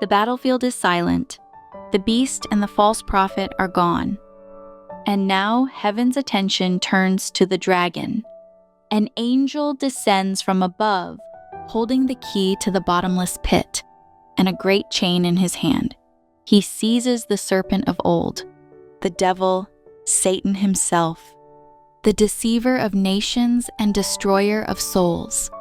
The battlefield is silent. The beast and the false prophet are gone. And now heaven's attention turns to the dragon. An angel descends from above, holding the key to the bottomless pit and a great chain in his hand. He seizes the serpent of old, the devil, Satan himself, the deceiver of nations and destroyer of souls.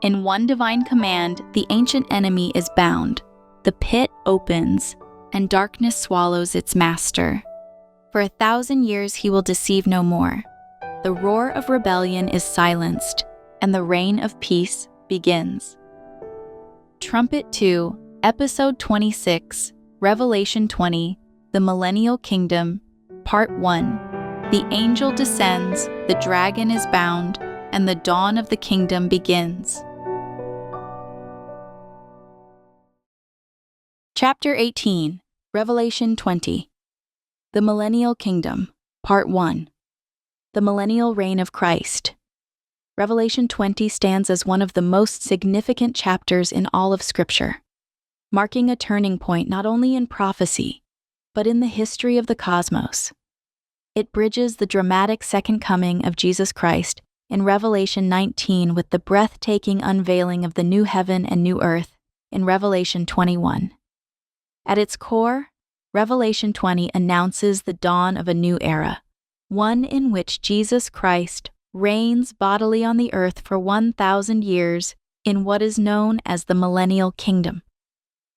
In one divine command, the ancient enemy is bound. The pit opens, and darkness swallows its master. For 1,000 years he will deceive no more. The roar of rebellion is silenced, and the reign of peace begins. Trumpet II, Episode 26, Revelation 20, The Millennial Kingdom, Part 1. The angel descends, the dragon is bound, and the dawn of the kingdom begins. Chapter 18, Revelation 20. The Millennial Kingdom, Part 1. The Millennial Reign of Christ. Revelation 20 stands as one of the most significant chapters in all of Scripture, marking a turning point not only in prophecy, but in the history of the cosmos. It bridges the dramatic second coming of Jesus Christ in Revelation 19 with the breathtaking unveiling of the new heaven and new earth in Revelation 21. At its core, Revelation 20 announces the dawn of a new era, one in which Jesus Christ reigns bodily on the earth for 1,000 years in what is known as the Millennial Kingdom.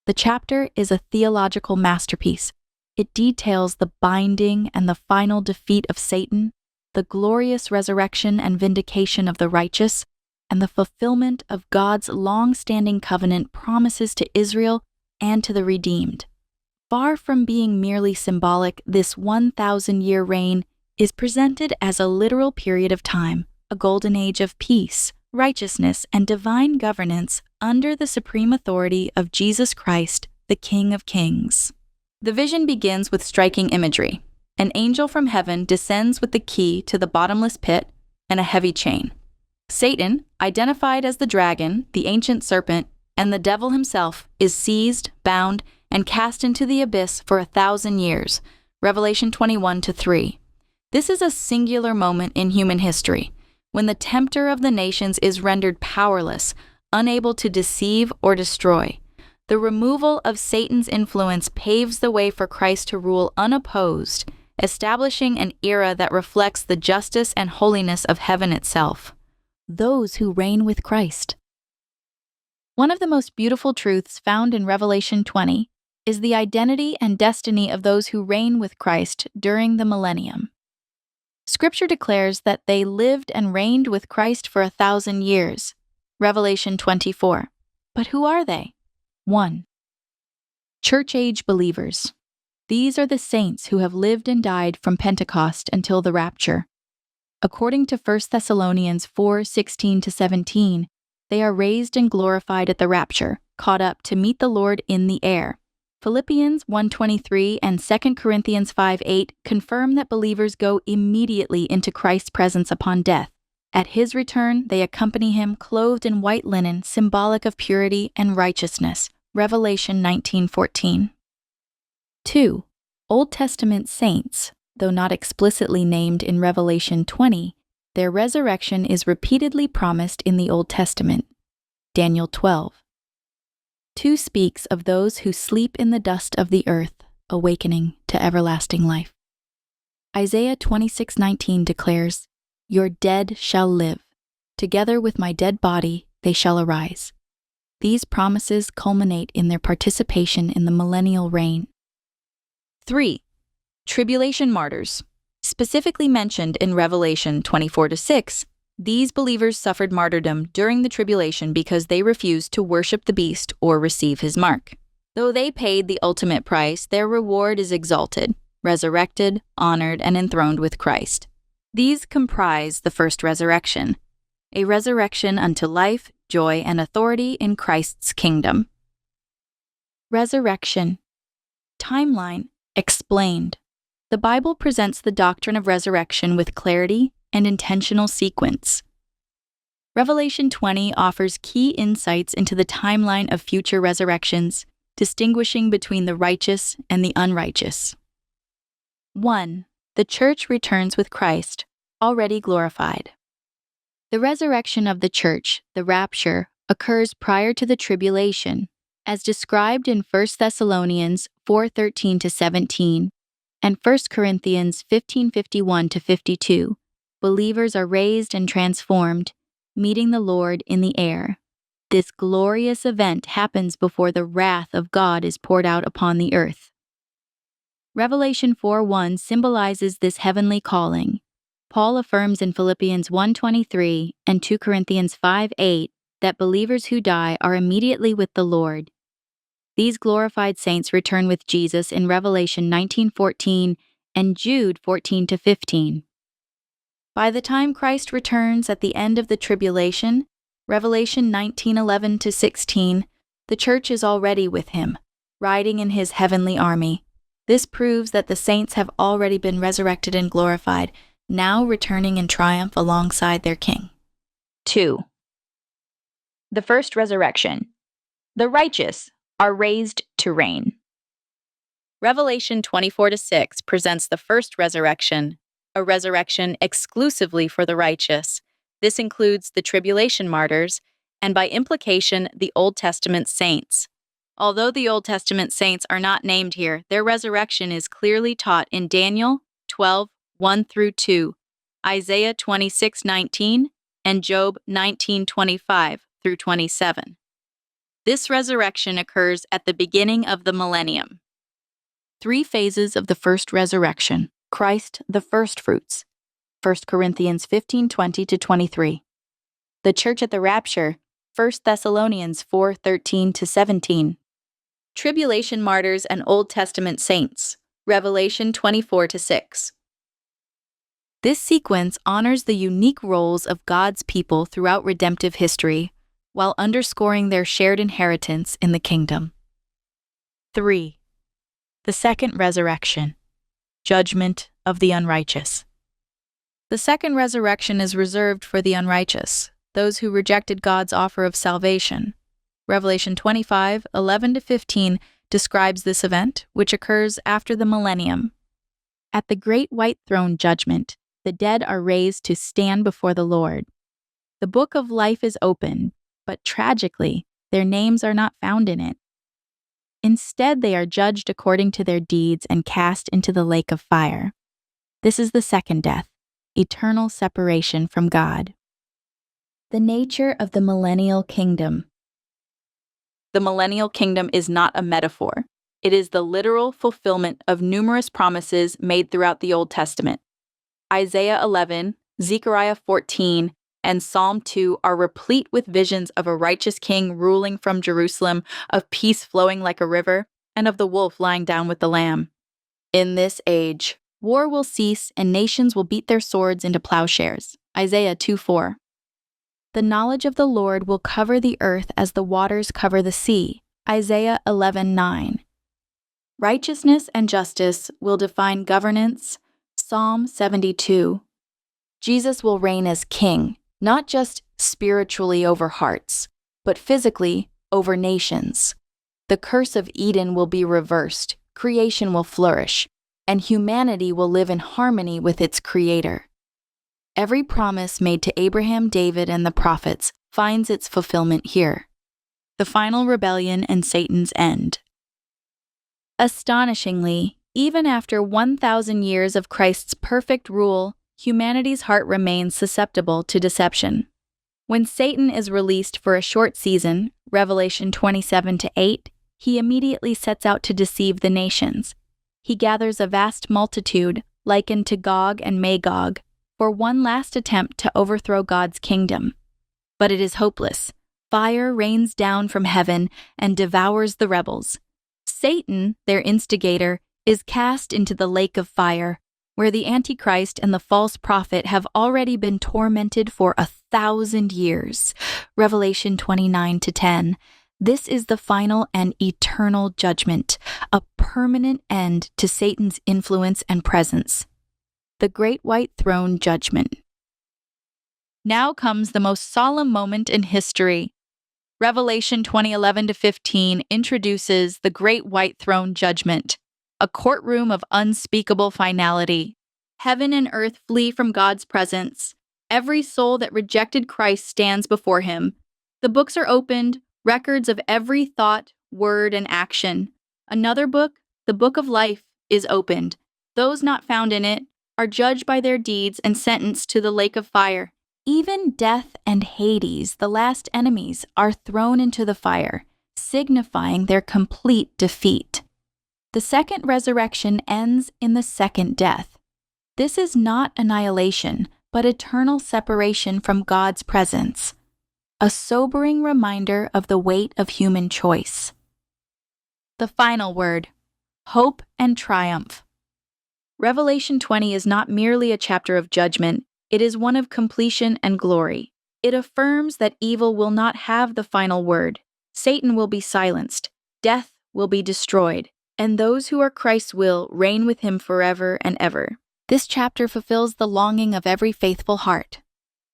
The chapter is a theological masterpiece. It details the binding and the final defeat of Satan, the glorious resurrection and vindication of the righteous, and the fulfillment of God's long-standing covenant promises to Israel and to the redeemed. Far from being merely symbolic, this 1,000-year reign is presented as a literal period of time, a golden age of peace, righteousness, and divine governance under the supreme authority of Jesus Christ, the King of Kings. The vision begins with striking imagery. An angel from heaven descends with the key to the bottomless pit and a heavy chain. Satan, identified as the dragon, the ancient serpent, and the devil himself, is seized, bound, and cast into the abyss for 1,000 years, Revelation 21-3. This is a singular moment in human history, when the tempter of the nations is rendered powerless, unable to deceive or destroy. The removal of Satan's influence paves the way for Christ to rule unopposed, establishing an era that reflects the justice and holiness of heaven itself. Those who reign with Christ. One of the most beautiful truths found in Revelation 20 is the identity and destiny of those who reign with Christ during the millennium. Scripture declares that they lived and reigned with Christ for 1,000 years, Revelation 24. But who are they? 1. Church-age believers. These are the saints who have lived and died from Pentecost until the rapture. According to 1 Thessalonians 4:16-17, they are raised and glorified at the rapture, caught up to meet the Lord in the air. Philippians 1:23 and 2 Corinthians 5:8 confirm that believers go immediately into Christ's presence upon death. At his return, they accompany him clothed in white linen, symbolic of purity and righteousness. Revelation 19:14. 2. Old Testament saints. Though not explicitly named in Revelation 20, their resurrection is repeatedly promised in the Old Testament. Daniel 12. 2 speaks of those who sleep in the dust of the earth, awakening to everlasting life. Isaiah 26:19 declares, "Your dead shall live. Together with my dead body, they shall arise." These promises culminate in their participation in the millennial reign. 3. Tribulation martyrs. Specifically mentioned in Revelation 24-6, these believers suffered martyrdom during the tribulation because they refused to worship the beast or receive his mark. Though they paid the ultimate price, their reward is exalted, resurrected, honored, and enthroned with Christ. These comprise the first resurrection, a resurrection unto life, joy, and authority in Christ's kingdom. Resurrection. Timeline explained. The Bible presents the doctrine of resurrection with clarity and intentional sequence. Revelation 20 offers key insights into the timeline of future resurrections, distinguishing between the righteous and the unrighteous. 1. The church returns with Christ, already glorified. The resurrection of the church, the rapture, occurs prior to the tribulation, as described in 1 Thessalonians 4:13-17 and 1 Corinthians 15:51-52. Believers are raised and transformed, meeting the Lord in the air. This glorious event happens before the wrath of God is poured out upon the earth. Revelation 4:1 symbolizes this heavenly calling. Paul affirms in Philippians 1:23 and 2 Corinthians 5:8 that believers who die are immediately with the Lord. These glorified saints return with Jesus in Revelation 19:14 and Jude 14-15. By the time Christ returns at the end of the tribulation, Revelation 19:11-16, the church is already with him, riding in his heavenly army. This proves that the saints have already been resurrected and glorified, now returning in triumph alongside their King. 2. The first resurrection. The righteous are raised to reign. Revelation 24-6 presents the first resurrection, a resurrection exclusively for the righteous. This includes the tribulation martyrs, and by implication, the Old Testament saints. Although the Old Testament saints are not named here, their resurrection is clearly taught in Daniel 12:1-2, Isaiah 26:19, and Job 19:25-27. This resurrection occurs at the beginning of the millennium. 3 phases of the first resurrection. Christ, the firstfruits. 1 Corinthians 15:20-23. The church at the rapture. 1 Thessalonians 4:13-17. Tribulation martyrs and Old Testament saints. Revelation 24-6. This sequence honors the unique roles of God's people throughout redemptive history, while underscoring their shared inheritance in the kingdom. 3. The second resurrection. Judgment of the unrighteous. The second resurrection is reserved for the unrighteous, those who rejected God's offer of salvation. Revelation 25:11-15 describes this event, which occurs after the millennium. At the great white throne judgment, the dead are raised to stand before the Lord. The book of life is opened, but tragically, their names are not found in it. Instead, they are judged according to their deeds and cast into the lake of fire. This is the second death, eternal separation from God. The nature of the Millennial Kingdom. The Millennial Kingdom is not a metaphor. It is the literal fulfillment of numerous promises made throughout the Old Testament. Isaiah 11, Zechariah 14, and Psalm 2 are replete with visions of a righteous king ruling from Jerusalem, of peace flowing like a river, and of the wolf lying down with the lamb. In this age, war will cease and nations will beat their swords into plowshares. Isaiah 2:4. The knowledge of the Lord will cover the earth as the waters cover the sea. Isaiah 11:9. Righteousness and justice will define governance. Psalm 72. Jesus will reign as king, not just spiritually over hearts, but physically over nations. The curse of Eden will be reversed, creation will flourish, and humanity will live in harmony with its Creator. Every promise made to Abraham, David, and the prophets finds its fulfillment here. The final rebellion and Satan's end. Astonishingly, even after 1,000 years of Christ's perfect rule, humanity's heart remains susceptible to deception. When Satan is released for a short season, Revelation 27-8, he immediately sets out to deceive the nations. He gathers a vast multitude, likened to Gog and Magog, for one last attempt to overthrow God's kingdom. But it is hopeless. Fire rains down from heaven and devours the rebels. Satan, their instigator, is cast into the lake of fire, where the Antichrist and the false prophet have already been tormented for 1,000 years. Revelation 29-10. This is the final and eternal judgment, a permanent end to Satan's influence and presence. The Great White Throne Judgment. Now comes the most solemn moment in history. Revelation 20:11-15 introduces the Great White Throne Judgment, a courtroom of unspeakable finality. Heaven and earth flee from God's presence. Every soul that rejected Christ stands before him. The books are opened, records of every thought, word, and action. Another book, the book of life, is opened. Those not found in it are judged by their deeds and sentenced to the lake of fire. Even death and Hades, the last enemies, are thrown into the fire, signifying their complete defeat. The second resurrection ends in the second death. This is not annihilation, but eternal separation from God's presence. A sobering reminder of the weight of human choice. The final word, hope and triumph. Revelation 20 is not merely a chapter of judgment, it is one of completion and glory. It affirms that evil will not have the final word. Satan will be silenced, death will be destroyed, and those who are Christ's will reign with him forever and ever. This chapter fulfills the longing of every faithful heart,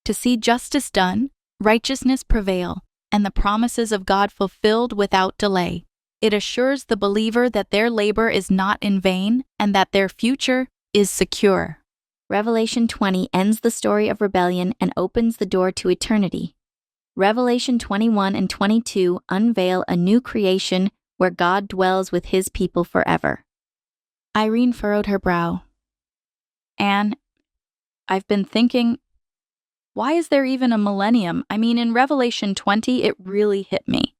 to see justice done, righteousness prevail, and the promises of God fulfilled without delay. It assures the believer that their labor is not in vain and that their future is secure. Revelation 20 ends the story of rebellion and opens the door to eternity. Revelation 21 and 22 unveil a new creation where God dwells with his people forever. Irene furrowed her brow. Anne, I've been thinking, why is there even a millennium? I mean, in Revelation 20, it really hit me.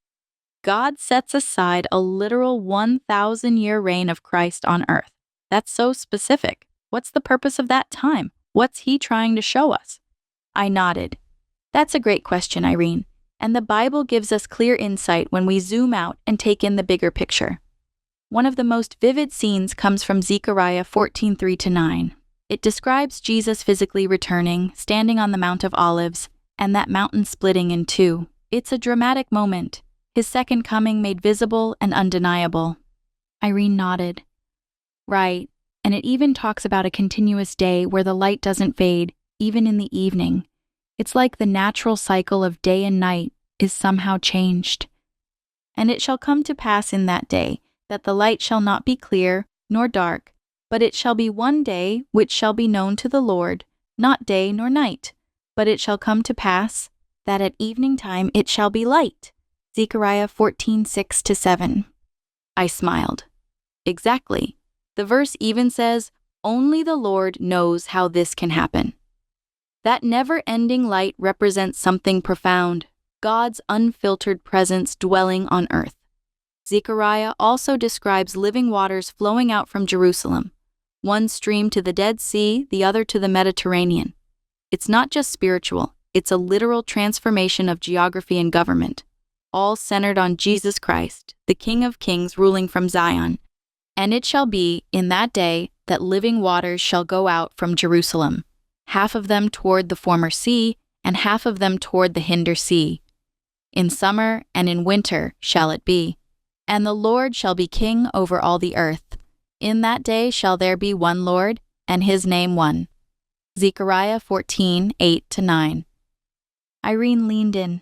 God sets aside a literal 1,000-year reign of Christ on earth. That's so specific. What's the purpose of that time? What's he trying to show us? I nodded. That's a great question, Irene. And the Bible gives us clear insight when we zoom out and take in the bigger picture. One of the most vivid scenes comes from Zechariah 14:3-9. It describes Jesus physically returning, standing on the Mount of Olives, and that mountain splitting in two. It's a dramatic moment, his second coming made visible and undeniable. Irene nodded. Right, and it even talks about a continuous day where the light doesn't fade, even in the evening. It's like the natural cycle of day and night is somehow changed. And it shall come to pass in that day, that the light shall not be clear, nor dark, but it shall be one day which shall be known to the Lord, not day nor night. But it shall come to pass, that at evening time it shall be light. Zechariah 14:6-7. I smiled. Exactly. The verse even says, only the Lord knows how this can happen. That never-ending light represents something profound, God's unfiltered presence dwelling on earth. Zechariah also describes living waters flowing out from Jerusalem, one stream to the Dead Sea, the other to the Mediterranean. It's not just spiritual, it's a literal transformation of geography and government, all centered on Jesus Christ, the King of Kings ruling from Zion. And it shall be in that day that living waters shall go out from Jerusalem, half of them toward the former sea, and half of them toward the hinder sea. In summer and in winter shall it be. And the Lord shall be king over all the earth. In that day shall there be one Lord, and his name one. Zechariah 14:8-9. Irene leaned in.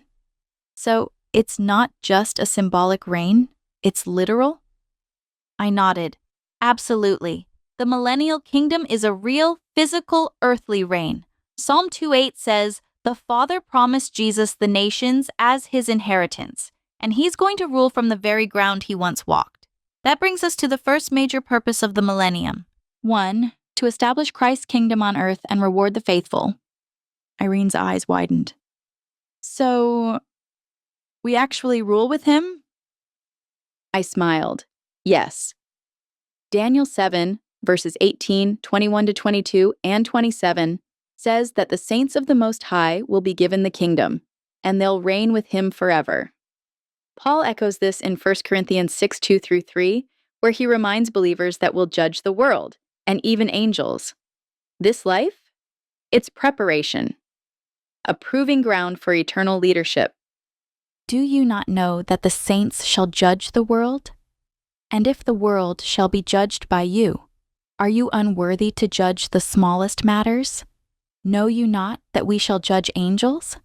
So, it's not just a symbolic reign, it's literal? I nodded. Absolutely. The Millennial Kingdom is a real, physical, earthly reign. Psalm 2:8 says, the Father promised Jesus the nations as his inheritance, and he's going to rule from the very ground he once walked. That brings us to the first major purpose of the millennium. 1, to establish Christ's kingdom on earth and reward the faithful. Irene's eyes widened. So, we actually rule with him? I smiled. Yes. Daniel 7, verses 18, 21-22, and 27 says that the saints of the Most High will be given the kingdom, and they'll reign with him forever. Paul echoes this in 1 Corinthians 6:2-3, where he reminds believers that we'll judge the world, and even angels. This life? It's preparation, a proving ground for eternal leadership. Do you not know that the saints shall judge the world? And if the world shall be judged by you, are you unworthy to judge the smallest matters? Know you not that we shall judge angels?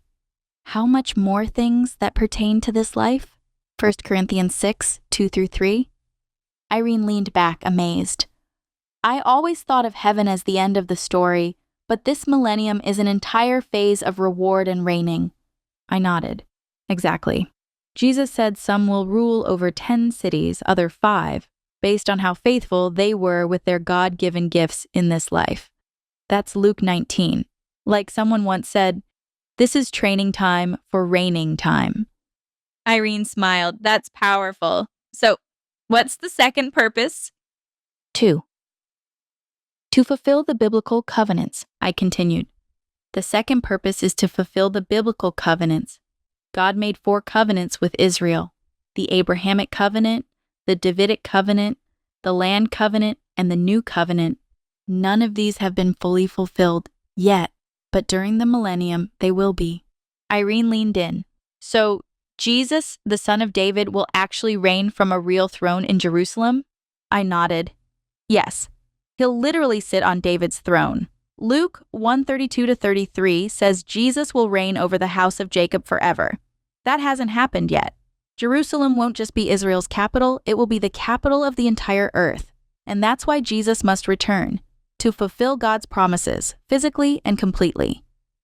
how much more things that pertain to this life? 1 Corinthians 6, 2-3. Irene leaned back, amazed. I always thought of heaven as the end of the story, but this millennium is an entire phase of reward and reigning. I nodded. Exactly. Jesus said some will rule over 10 cities, other 5, based on how faithful they were with their God-given gifts in this life. That's Luke 19. Like someone once said, this is training time for reigning time. Irene smiled. That's powerful. So, what's the second purpose? 2. To fulfill the biblical covenants, I continued. The second purpose is to fulfill the biblical covenants. God made 4 covenants with Israel: the Abrahamic covenant, the Davidic covenant, the land covenant, and the new covenant. None of these have been fully fulfilled yet, but during the millennium, they will be. Irene leaned in. So, Jesus, the son of David, will actually reign from a real throne in Jerusalem? I nodded. Yes, he'll literally sit on David's throne. Luke 1:32-33 says Jesus will reign over the house of Jacob forever. That hasn't happened yet. Jerusalem won't just be Israel's capital, it will be the capital of the entire earth. And that's why Jesus must return, to fulfill God's promises, physically and completely.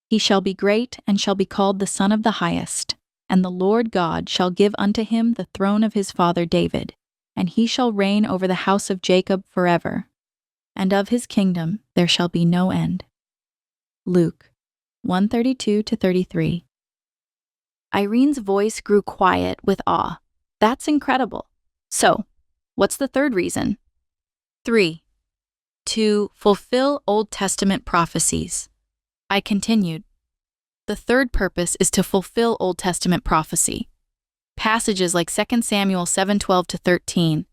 He shall be great and shall be called the Son of the Highest, and the Lord God shall give unto him the throne of his father David, and he shall reign over the house of Jacob forever. And of his kingdom there shall be no end. Luke 1:32-33. Irene's voice grew quiet with awe. That's incredible. So, what's the third reason? 3. To fulfill Old Testament prophecies. I continued. The third purpose is to fulfill Old Testament prophecy. Passages like 2 Samuel 7:12-13,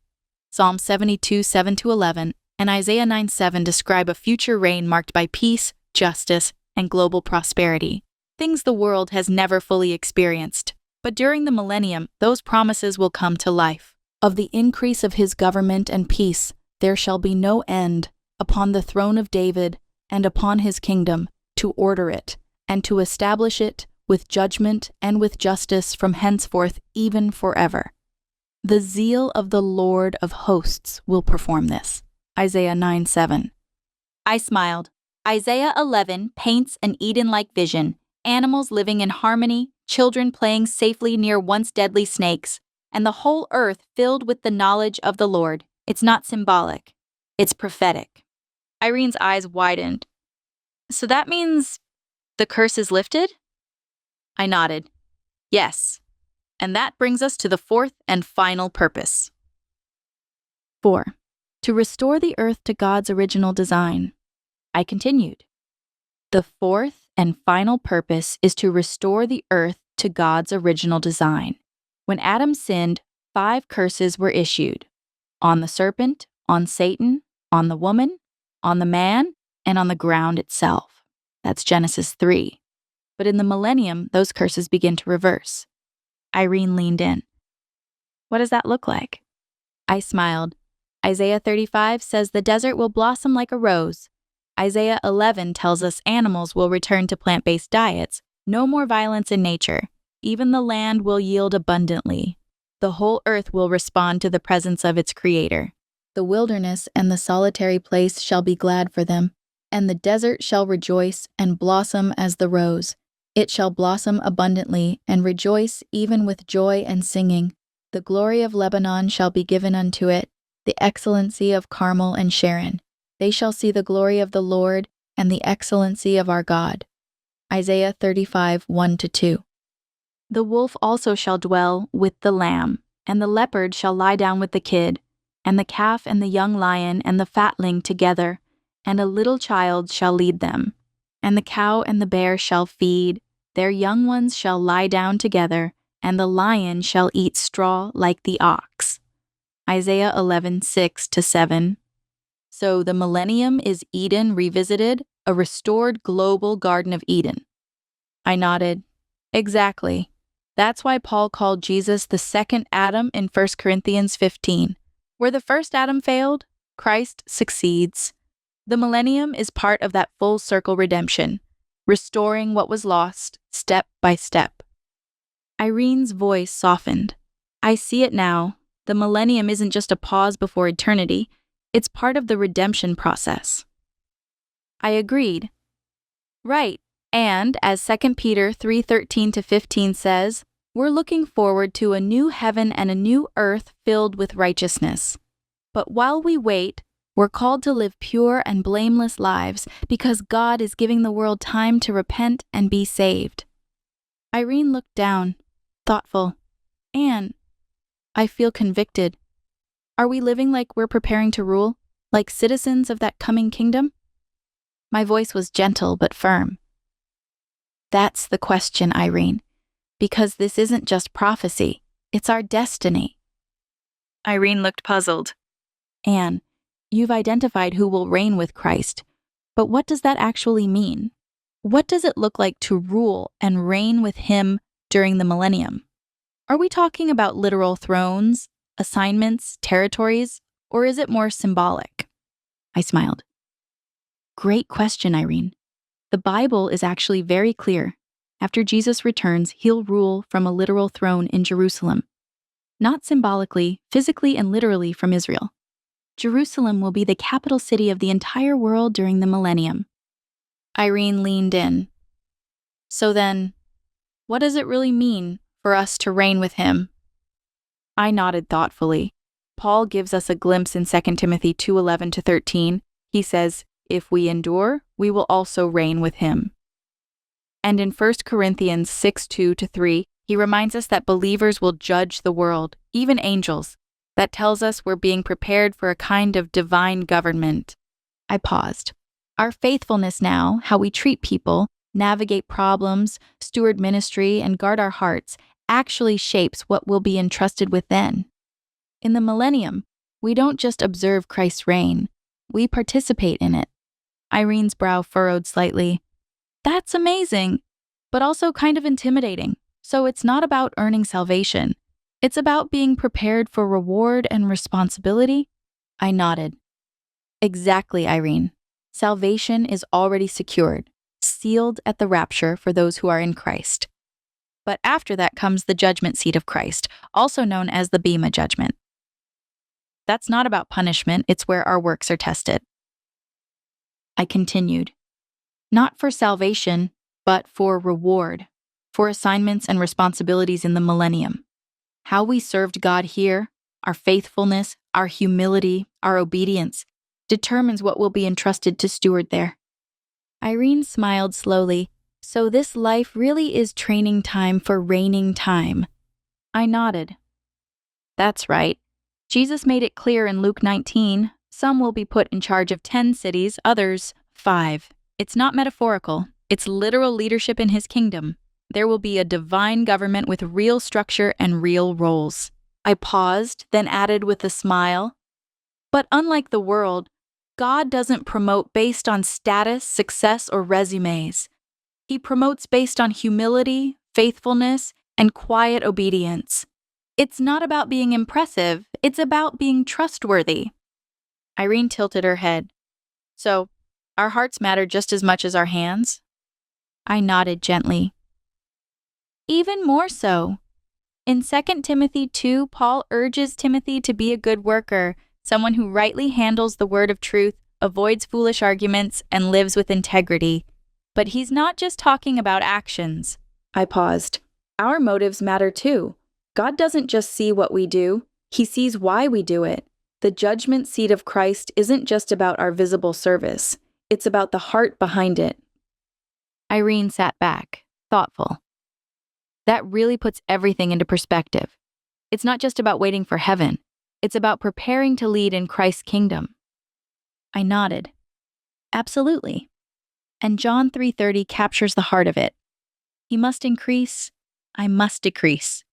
Psalm 72, 7-11, and Isaiah 9:7 describe a future reign marked by peace, justice, and global prosperity, things the world has never fully experienced. But during the millennium, those promises will come to life. Of the increase of his government and peace, there shall be no end, upon the throne of David and upon his kingdom, to order it, and to establish it with judgment and with justice from henceforth even forever. The zeal of the Lord of hosts will perform this. Isaiah 9:7. I smiled. Isaiah 11 paints an Eden-like vision, animals living in harmony, children playing safely near once deadly snakes, and the whole earth filled with the knowledge of the Lord. It's not symbolic. It's prophetic. Irene's eyes widened. So that means the curse is lifted? I nodded. Yes. And that brings us to the fourth and final purpose. 4. To restore the earth to God's original design. I continued. The fourth and final purpose is to restore the earth to God's original design. When Adam sinned, 5 curses were issued: on the serpent, on Satan, on the woman, on the man, and on the ground itself. That's Genesis 3. But in the millennium, those curses begin to reverse. Irene leaned in. What does that look like? I smiled. Isaiah 35 says the desert will blossom like a rose. Isaiah 11 tells us animals will return to plant-based diets, no more violence in nature. Even the land will yield abundantly. The whole earth will respond to the presence of its creator. The wilderness and the solitary place shall be glad for them, and the desert shall rejoice and blossom as the rose. It shall blossom abundantly and rejoice even with joy and singing. The glory of Lebanon shall be given unto it, the excellency of Carmel and Sharon. They shall see the glory of the Lord and the excellency of our God. Isaiah 35, 1-2. The wolf also shall dwell with the lamb, and the leopard shall lie down with the kid, and the calf and the young lion and the fatling together, and a little child shall lead them. And the cow and the bear shall feed, their young ones shall lie down together, and the lion shall eat straw like the ox. Isaiah 11, 6-7. So the millennium is Eden revisited, a restored global Garden of Eden. I nodded. Exactly. That's why Paul called Jesus the second Adam in 1 Corinthians 15. Where the first Adam failed, Christ succeeds. The millennium is part of that full circle redemption. restoring what was lost, step by step. Irene's voice softened. I see it now. The millennium isn't just a pause before eternity, it's part of the redemption process. I agreed. Right, and as 2 Peter 3:13-15 says, we're looking forward to a new heaven and a new earth filled with righteousness. But while we wait, we're called to live pure and blameless lives because God is giving the world time to repent and be saved. Irene looked down, thoughtful. Anne, I feel convicted. Are we living like we're preparing to rule, like citizens of that coming kingdom? My voice was gentle but firm. That's the question, Irene, because this isn't just prophecy, it's our destiny. Irene looked puzzled. Anne, you've identified who will reign with Christ, but what does that actually mean? What does it look like to rule and reign with Him during the millennium? Are we talking about literal thrones, assignments, territories, or is it more symbolic? I smiled. Great question, Irene. The Bible is actually very clear. After Jesus returns, He'll rule from a literal throne in Jerusalem. Not symbolically, physically and literally from Israel. Jerusalem will be the capital city of the entire world during the millennium. Irene leaned in. So then, what does it really mean for us to reign with Him? I nodded thoughtfully. Paul gives us a glimpse in 2 Timothy 2:11-13. He says, if we endure, we will also reign with Him. And in 1 Corinthians 6:2-3, he reminds us that believers will judge the world, even angels. That tells us we're being prepared for a kind of divine government. I paused. Our faithfulness now, how we treat people, navigate problems, steward ministry, and guard our hearts, actually shapes what will be entrusted with then. In the millennium, we don't just observe Christ's reign, we participate in it. Irene's brow furrowed slightly. That's amazing, but also kind of intimidating. So it's not about earning salvation. It's about being prepared for reward and responsibility? I nodded. Exactly, Irene. Salvation is already secured, sealed at the rapture for those who are in Christ. But after that comes the judgment seat of Christ, also known as the Bema judgment. That's not about punishment, it's where our works are tested. I continued. Not for salvation, but for reward, for assignments and responsibilities in the millennium. How we served God here, our faithfulness, our humility, our obedience, determines what will be entrusted to steward there. Irene smiled slowly. So this life really is training time for reigning time. I nodded. That's right. Jesus made it clear in Luke 19, some will be put in charge of 10 cities, others 5. It's not metaphorical. It's literal leadership in His kingdom. There will be a divine government with real structure and real roles. I paused, then added with a smile. But unlike the world, God doesn't promote based on status, success, or resumes. He promotes based on humility, faithfulness, and quiet obedience. It's not about being impressive, it's about being trustworthy. Irene tilted her head. So, our hearts matter just as much as our hands? I nodded gently. Even more so. In 2 Timothy 2, Paul urges Timothy to be a good worker, someone who rightly handles the word of truth, avoids foolish arguments, and lives with integrity. But he's not just talking about actions. I paused. Our motives matter too. God doesn't just see what we do, He sees why we do it. The judgment seat of Christ isn't just about our visible service. It's about the heart behind it. Irene sat back, thoughtful. That really puts everything into perspective. It's not just about waiting for heaven. It's about preparing to lead in Christ's kingdom. I nodded. Absolutely. And John 3:30 captures the heart of it. He must increase, I must decrease.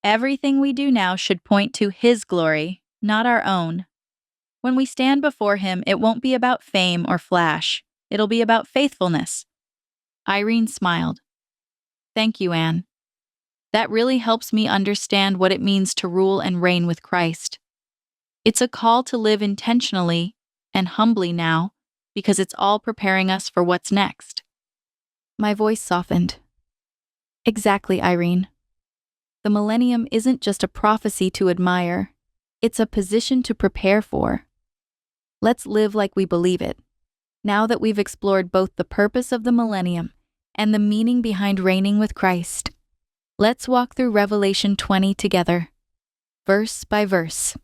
Everything we do now should point to His glory, not our own. When we stand before Him, it won't be about fame or flash. It'll be about faithfulness. Irene smiled. Thank you, Anne. That really helps me understand what it means to rule and reign with Christ. It's a call to live intentionally and humbly now, because it's all preparing us for what's next. My voice softened. Exactly, Irene. The millennium isn't just a prophecy to admire, it's a position to prepare for. Let's live like we believe it. Now that we've explored both the purpose of the millennium and the meaning behind reigning with Christ, let's walk through Revelation 20 together, verse by verse.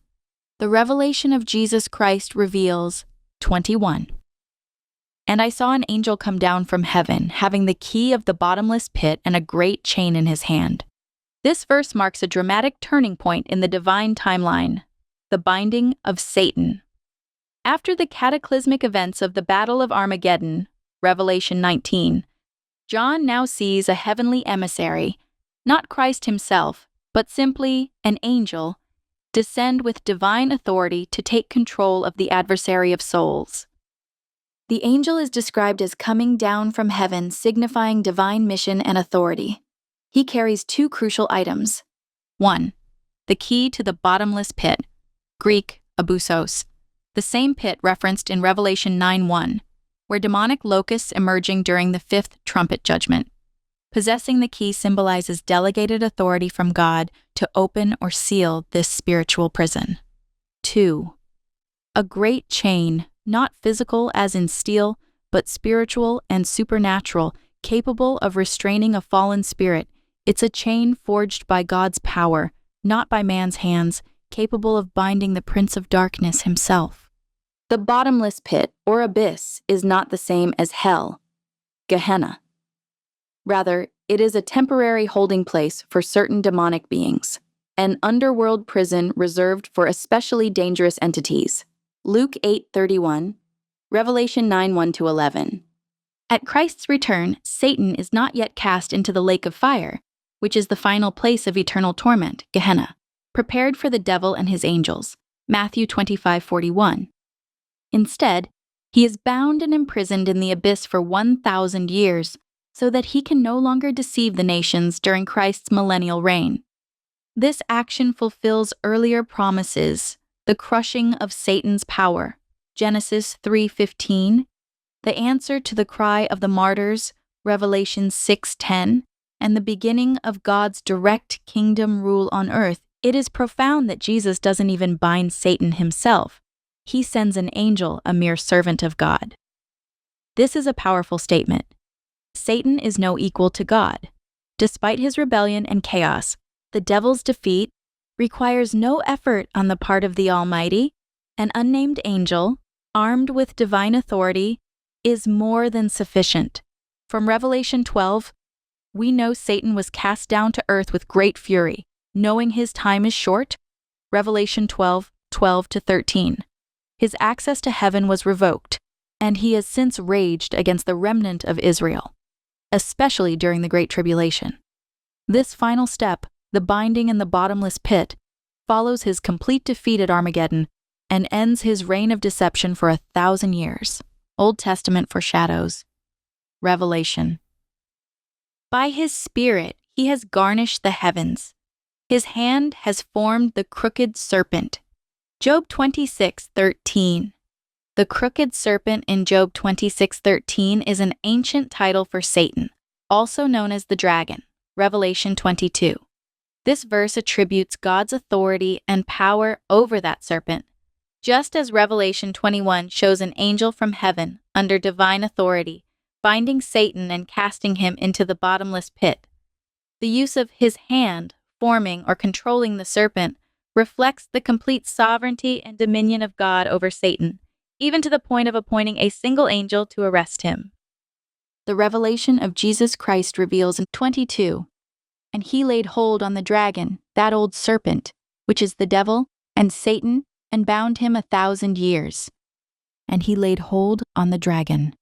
The revelation of Jesus Christ reveals 21. And I saw an angel come down from heaven, having the key of the bottomless pit and a great chain in his hand. This verse marks a dramatic turning point in the divine timeline, the binding of Satan. After the cataclysmic events of the Battle of Armageddon, Revelation 19, John now sees a heavenly emissary, not Christ himself, but simply an angel, descend with divine authority to take control of the adversary of souls. The angel is described as coming down from heaven, signifying divine mission and authority. He carries two crucial items. 1. The key to the bottomless pit, Greek, abusos, the same pit referenced in Revelation 9:1, where demonic locusts emerging during the fifth trumpet judgment. Possessing the key symbolizes delegated authority from God to open or seal this spiritual prison. 2. A great chain, not physical as in steel, but spiritual and supernatural, capable of restraining a fallen spirit. It's a chain forged by God's power, not by man's hands, capable of binding the Prince of Darkness himself. The bottomless pit, or abyss, is not the same as hell, Gehenna. Rather, it is a temporary holding place for certain demonic beings, an underworld prison reserved for especially dangerous entities. Luke 8:31, Revelation 9:1-11. At Christ's return, Satan is not yet cast into the lake of fire, which is the final place of eternal torment, Gehenna, prepared for the devil and his angels, Matthew 25:41. Instead, he is bound and imprisoned in the abyss for 1,000 years, so that he can no longer deceive the nations during Christ's millennial reign. This action fulfills earlier promises, the crushing of Satan's power, Genesis 3:15, the answer to the cry of the martyrs, Revelation 6:10, and the beginning of God's direct kingdom rule on earth. It is profound that Jesus doesn't even bind Satan himself. He sends an angel, a mere servant of God. This is a powerful statement. Satan is no equal to God. Despite his rebellion and chaos, the devil's defeat requires no effort on the part of the Almighty. An unnamed angel, armed with divine authority, is more than sufficient. From Revelation 12, we know Satan was cast down to earth with great fury, knowing his time is short. Revelation 12:12-13. His access to heaven was revoked, and he has since raged against the remnant of Israel, especially during the Great Tribulation. This final step, the binding in the bottomless pit, follows his complete defeat at Armageddon and ends his reign of deception for 1,000 years. Old Testament foreshadows. Revelation. By his Spirit, he has garnished the heavens. His hand has formed the crooked serpent. Job 26:13. The crooked serpent in Job 26:13 is an ancient title for Satan, also known as the dragon, Revelation 22. This verse attributes God's authority and power over that serpent, just as Revelation 21 shows an angel from heaven under divine authority, binding Satan and casting him into the bottomless pit. The use of his hand, forming or controlling the serpent, reflects the complete sovereignty and dominion of God over Satan, even to the point of appointing a single angel to arrest him. The revelation of Jesus Christ reveals in 22, and he laid hold on the dragon, that old serpent, which is the devil, and Satan, and bound him 1,000 years. And he laid hold on the dragon.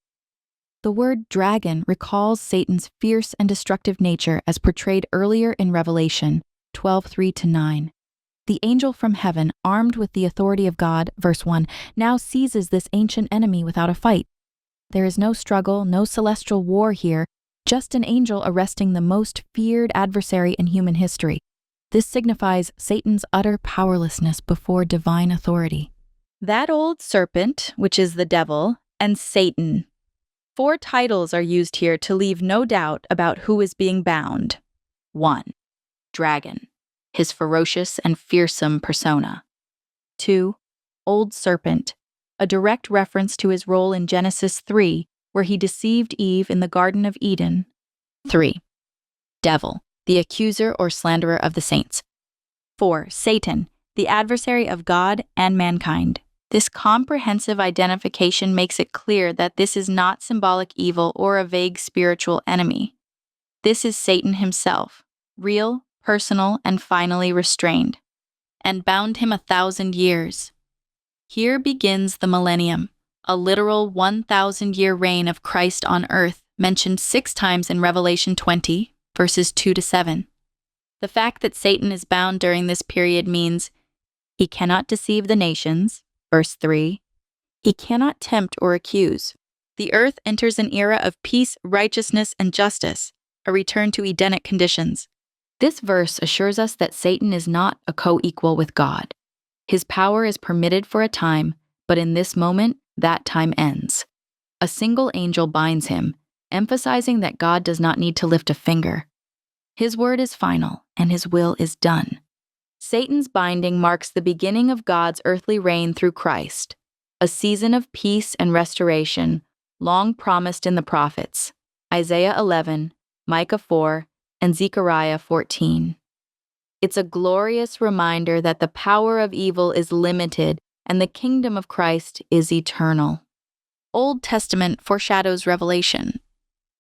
The word dragon recalls Satan's fierce and destructive nature as portrayed earlier in Revelation 12:3-9. The angel from heaven, armed with the authority of God, verse 1, now seizes this ancient enemy without a fight. There is no struggle, no celestial war here, just an angel arresting the most feared adversary in human history. This signifies Satan's utter powerlessness before divine authority. That old serpent, which is the devil, and Satan, 4 titles are used here to leave no doubt about who is being bound. 1. Dragon, his ferocious and fearsome persona. 2. Old Serpent, a direct reference to his role in Genesis 3, where he deceived Eve in the Garden of Eden. 3. Devil, the accuser or slanderer of the saints. 4. Satan, the adversary of God and mankind. This comprehensive identification makes it clear that this is not symbolic evil or a vague spiritual enemy. This is Satan himself, real, personal, and finally restrained, and bound him 1,000 years. Here begins the Millennium, a literal 1,000-year reign of Christ on earth, mentioned 6 times in Revelation 20, verses 2-7. The fact that Satan is bound during this period means he cannot deceive the nations, verse 3. He cannot tempt or accuse. The earth enters an era of peace, righteousness, and justice, a return to Edenic conditions. This verse assures us that Satan is not a co-equal with God. His power is permitted for a time, but in this moment, that time ends. A single angel binds him, emphasizing that God does not need to lift a finger. His word is final, and his will is done. Satan's binding marks the beginning of God's earthly reign through Christ, a season of peace and restoration, long promised in the prophets, Isaiah 11, Micah 4, and Zechariah 14. It's a glorious reminder that the power of evil is limited and the kingdom of Christ is eternal. Old Testament foreshadows Revelation.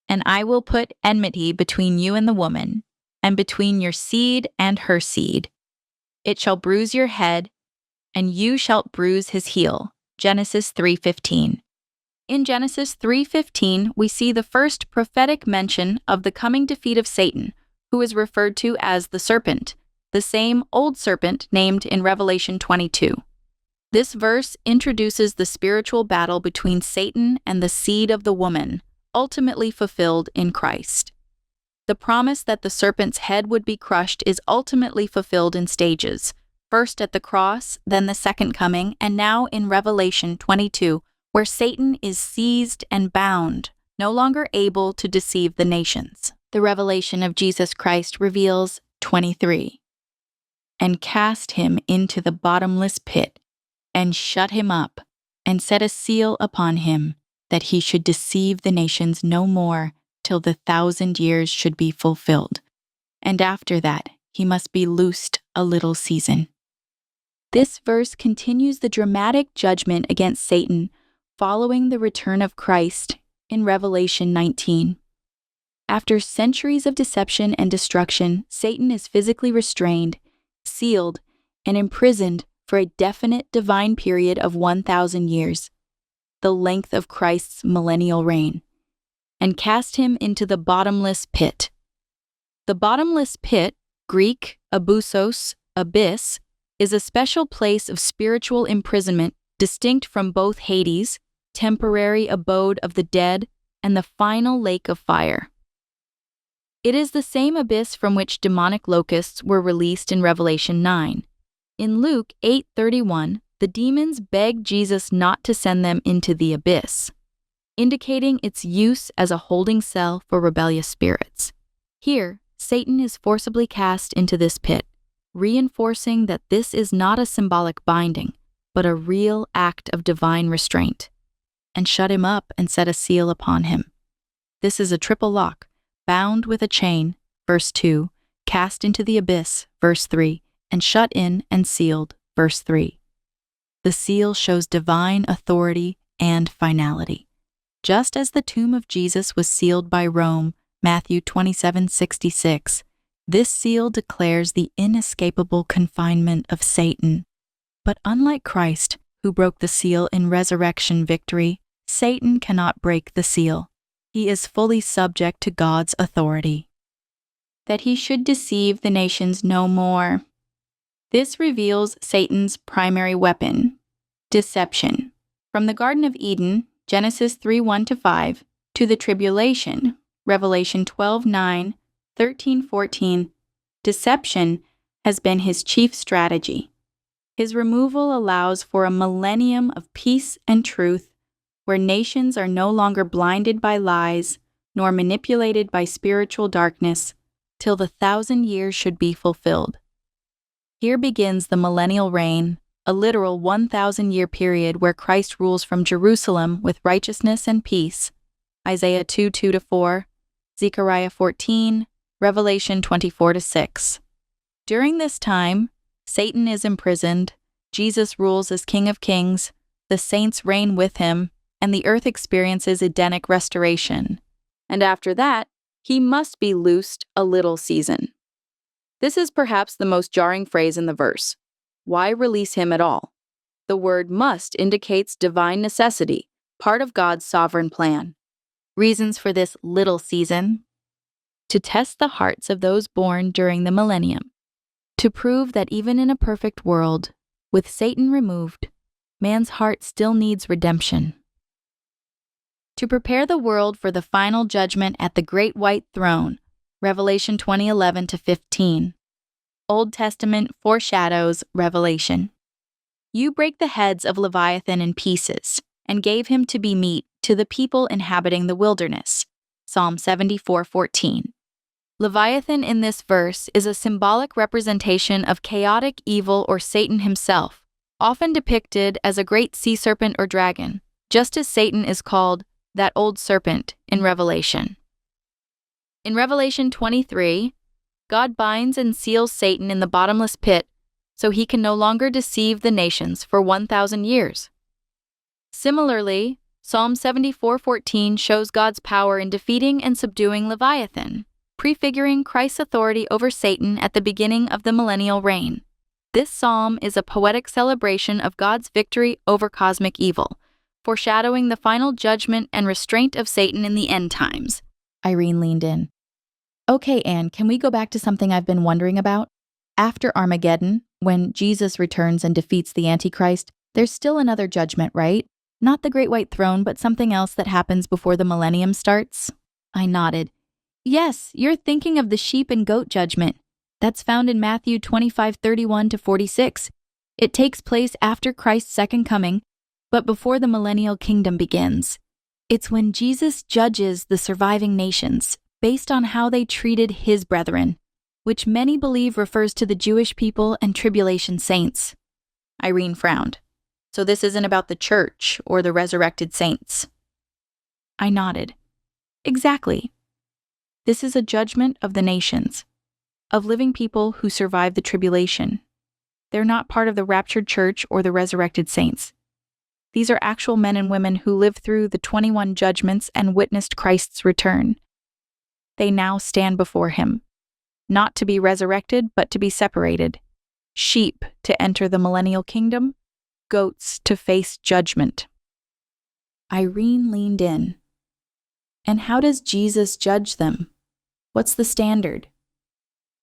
And I will put enmity between you and the woman, and between your seed and her seed. It shall bruise your head, and you shalt bruise his heel. Genesis 3:15. In Genesis 3:15, we see the first prophetic mention of the coming defeat of Satan, who is referred to as the serpent, the same old serpent named in Revelation 22. This verse introduces the spiritual battle between Satan and the seed of the woman, ultimately fulfilled in Christ. The promise that the serpent's head would be crushed is ultimately fulfilled in stages, first at the cross, then the second coming, and now in Revelation 22, where Satan is seized and bound, no longer able to deceive the nations. The revelation of Jesus Christ reveals 23. And cast him into the bottomless pit, and shut him up, and set a seal upon him, that he should deceive the nations no more, till the 1,000 years should be fulfilled. And after that, he must be loosed a little season. This verse continues the dramatic judgment against Satan following the return of Christ in Revelation 19. After centuries of deception and destruction, Satan is physically restrained, sealed, and imprisoned for a definite divine period of 1,000 years, the length of Christ's millennial reign, and cast him into the bottomless pit. The bottomless pit, Greek abyssos, abyss, is a special place of spiritual imprisonment distinct from both Hades, temporary abode of the dead, and the final lake of fire. It is the same abyss from which demonic locusts were released in Revelation 9. In Luke 8:31, the demons beg Jesus not to send them into the abyss, indicating its use as a holding cell for rebellious spirits. Here, Satan is forcibly cast into this pit, reinforcing that this is not a symbolic binding, but a real act of divine restraint. And shut him up and set a seal upon him. This is a triple lock, bound with a chain, verse 2, cast into the abyss, verse 3, and shut in and sealed, verse 3. The seal shows divine authority and finality. Just as the tomb of Jesus was sealed by Rome, Matthew 27:66, this seal declares the inescapable confinement of Satan. But unlike Christ, who broke the seal in resurrection victory, Satan cannot break the seal. He is fully subject to God's authority. That he should deceive the nations no more. This reveals Satan's primary weapon, deception. From the Garden of Eden, Genesis 3:1-5, to the tribulation, Revelation 12:9, 13:14, deception has been his chief strategy. His removal allows for a millennium of peace and truth, where nations are no longer blinded by lies nor manipulated by spiritual darkness, till the 1,000 years should be fulfilled. Here begins the millennial reign, a literal 1,000-year period where Christ rules from Jerusalem with righteousness and peace. Isaiah 2:2-4, Zechariah 14, Revelation 24-6. During this time, Satan is imprisoned, Jesus rules as King of Kings, the saints reign with him, and the earth experiences Edenic restoration. And after that, he must be loosed a little season. This is perhaps the most jarring phrase in the verse. Why release him at all? The word must indicates divine necessity, part of God's sovereign plan. Reasons for this little season: to test the hearts of those born during the millennium, to prove that even in a perfect world, with Satan removed, man's heart still needs redemption. To prepare the world for the final judgment at the great white throne, Revelation 20:11-15. Old Testament foreshadows Revelation. You break the heads of Leviathan in pieces, and gave him to be meat to the people inhabiting the wilderness. Psalm 74:14. Leviathan in this verse is a symbolic representation of chaotic evil or Satan himself, often depicted as a great sea serpent or dragon, just as Satan is called that old serpent in Revelation. In Revelation 23, God binds and seals Satan in the bottomless pit so he can no longer deceive the nations for 1,000 years. Similarly, Psalm 74:14 shows God's power in defeating and subduing Leviathan, prefiguring Christ's authority over Satan at the beginning of the millennial reign. This psalm is a poetic celebration of God's victory over cosmic evil, foreshadowing the final judgment and restraint of Satan in the end times. Irene leaned in. Okay, Anne, can we go back to something I've been wondering about? After Armageddon, when Jesus returns and defeats the Antichrist, there's still another judgment, right? Not the Great White Throne, but something else that happens before the millennium starts? I nodded. Yes, you're thinking of the sheep and goat judgment. That's found in Matthew 25:31-46. It takes place after Christ's second coming, but before the Millennial Kingdom begins. It's when Jesus judges the surviving nations based on how they treated his brethren, which many believe refers to the Jewish people and tribulation saints. Irene frowned. So this isn't about the church or the resurrected saints? I nodded. Exactly. This is a judgment of the nations, of living people who survived the tribulation. They're not part of the raptured church or the resurrected saints. These are actual men and women who lived through the 21 judgments and witnessed Christ's return. They now stand before him, not to be resurrected, but to be separated. Sheep to enter the millennial kingdom, goats to face judgment. Irene leaned in. And how does Jesus judge them? What's the standard?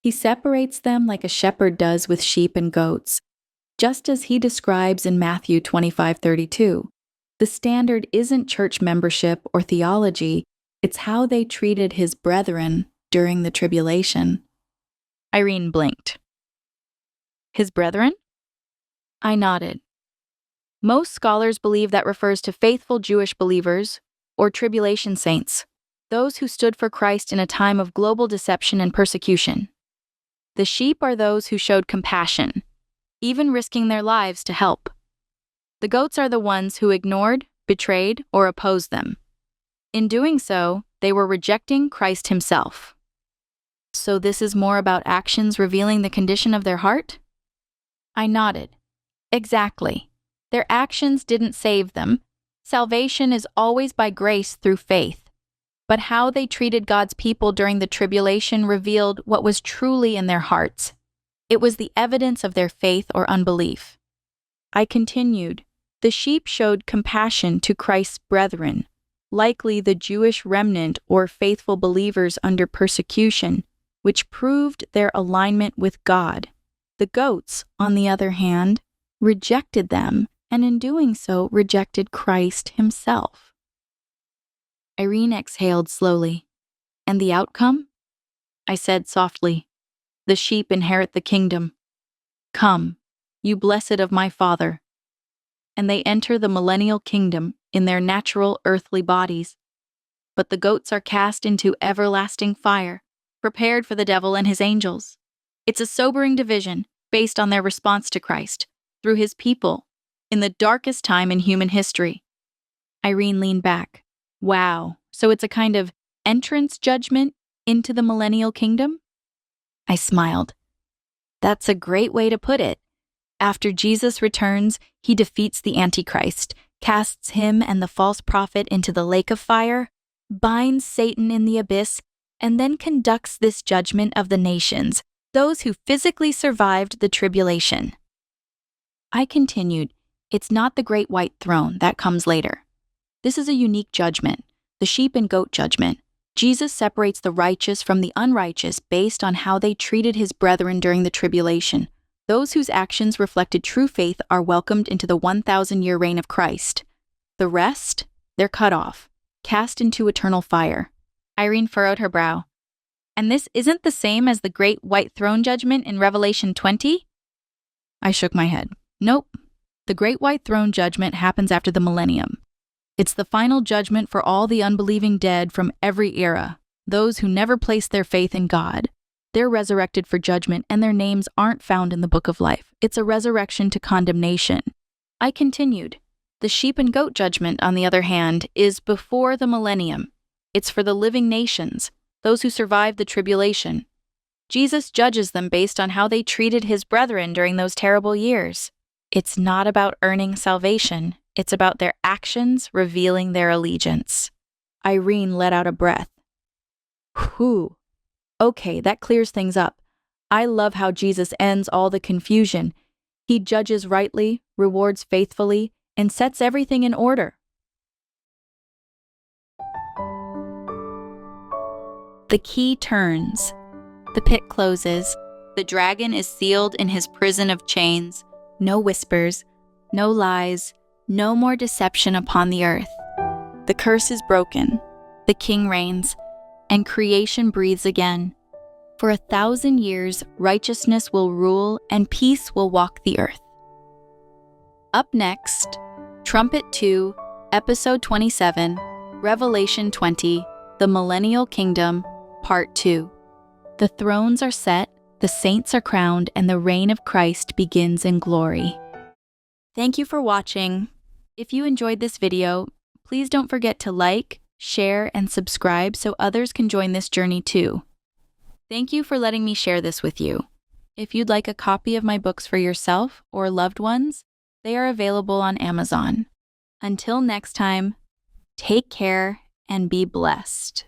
He separates them like a shepherd does with sheep and goats, just as he describes in Matthew 25:32. The standard isn't church membership or theology, it's how they treated his brethren during the tribulation. Irene blinked. His brethren? I nodded. Most scholars believe that refers to faithful Jewish believers, or tribulation saints, those who stood for Christ in a time of global deception and persecution. The sheep are those who showed compassion, even risking their lives to help. The goats are the ones who ignored, betrayed, or opposed them. In doing so, they were rejecting Christ himself. So this is more about actions revealing the condition of their heart? I nodded. Exactly. Their actions didn't save them. Salvation is always by grace through faith. But how they treated God's people during the tribulation revealed what was truly in their hearts. It was the evidence of their faith or unbelief. I continued. The sheep showed compassion to Christ's brethren, likely the Jewish remnant or faithful believers under persecution, which proved their alignment with God. The goats, on the other hand, rejected them, and in doing so rejected Christ himself. Irene exhaled slowly. And the outcome? I said softly, the sheep inherit the kingdom. Come, you blessed of my Father. And they enter the millennial kingdom, in their natural earthly bodies. But the goats are cast into everlasting fire, prepared for the devil and his angels. It's a sobering division based on their response to Christ through his people in the darkest time in human history. Irene leaned back. Wow, so it's a kind of entrance judgment into the Millennial Kingdom? I smiled. That's a great way to put it. After Jesus returns, he defeats the Antichrist, casts him and the false prophet into the lake of fire, binds Satan in the abyss, and then conducts this judgment of the nations, those who physically survived the tribulation. I continued, it's not the great white throne, that comes later. This is a unique judgment, the sheep and goat judgment. Jesus separates the righteous from the unrighteous based on how they treated his brethren during the tribulation. Those whose actions reflected true faith are welcomed into the 1,000-year reign of Christ. The rest, they're cut off, cast into eternal fire. Irene furrowed her brow. And this isn't the same as the great white throne judgment in Revelation 20? I shook my head. Nope. The great white throne judgment happens after the millennium. It's the final judgment for all the unbelieving dead from every era, those who never placed their faith in God. They're resurrected for judgment, and their names aren't found in the book of life. It's a resurrection to condemnation. I continued. The sheep and goat judgment, on the other hand, is before the millennium. It's for the living nations, those who survived the tribulation. Jesus judges them based on how they treated his brethren during those terrible years. It's not about earning salvation. It's about their actions revealing their allegiance. Irene let out a breath. Whew. Okay, that clears things up. I love how Jesus ends all the confusion. He judges rightly, rewards faithfully, and sets everything in order. The key turns. The pit closes. The dragon is sealed in his prison of chains. No whispers, no lies, no more deception upon the earth. The curse is broken. The king reigns, and creation breathes again. For 1,000 years, righteousness will rule and peace will walk the earth. Up next, Trumpet II, Episode 27, Revelation 20, The Millennial Kingdom, Part 2. The thrones are set, the saints are crowned, and the reign of Christ begins in glory. Thank you for watching. If you enjoyed this video, please don't forget to like, share, and subscribe so others can join this journey too. Thank you for letting me share this with you. If you'd like a copy of my books for yourself or loved ones, they are available on Amazon. Until next time, take care and be blessed.